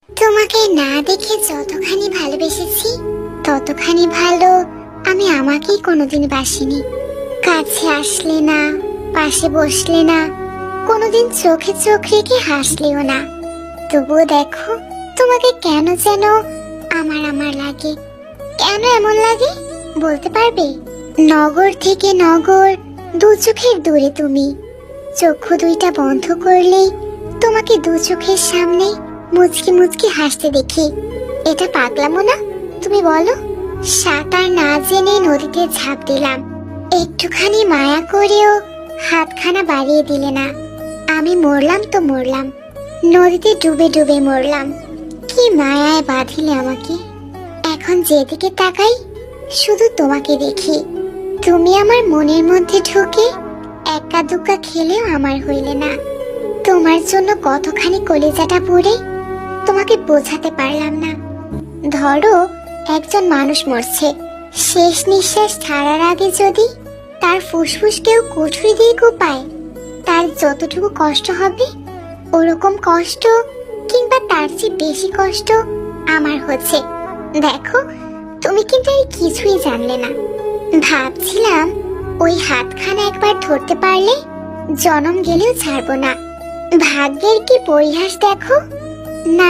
তোমাকে না দেখে যতখানি ভালোবেসেছি ততখানি ভালো আমি আমাকেই কোনোদিন বাসিনি। কাছে আসলে না, পাশে বসলে না, কোনোদিন চোখে চোখ রেখে হাসলেও না। তবুও দেখো তোমাকে কেন যেন আমার আমার লাগে। কেন এমন লাগে বলতে পারবে? নগর থেকে নগর, দু চোখের দূরে তুমি। চক্ষু দুইটা বন্ধ করলেই তোমাকে দু চোখের সামনে মুচকি মুচকি হাসতে দেখি। এটা পাগলামো না? তুমি বলো। সাঁতার না জেনে নদীতে ঝাঁপ দিলাম, একটুখানি মায়া করেও হাতখানা বাড়িয়ে দিলে না। আমি মরলাম তো মরলাম, নদীতে ডুবে ডুবে মরলাম। কি মায়ায় বাঁধিলে আমাকে। এখন যেদিকে তাকাই শুধু তোমাকে দেখি। তুমি আমার মনের মধ্যে ঢুকে একা দুক্কা খেলেও আমার হইলে না। তোমার জন্য কতখানি কলিজাটা পুড়ে তোমাকে বোঝাতে পারলাম না। ধরো একজন মানুষ মরছে, শেষ নিঃশ্বাস ছাড়ার আগে যদি তার ফুসফুস কেউ কুঠুরি দিয়ে কোপায়, তার যতটুকু কষ্ট হবে ওরকম কষ্ট কিংবা তার চেয়ে বেশি কষ্ট আমার হচ্ছে। দেখো তুমি কিন্তু এই কিছুই জানলে না। ভাবছিলাম ওই হাতখানা একবার ধরতে পারলে জনম গেলেও ছাড়বো না। ভাগ্যের কি পরিহাস দেখো না।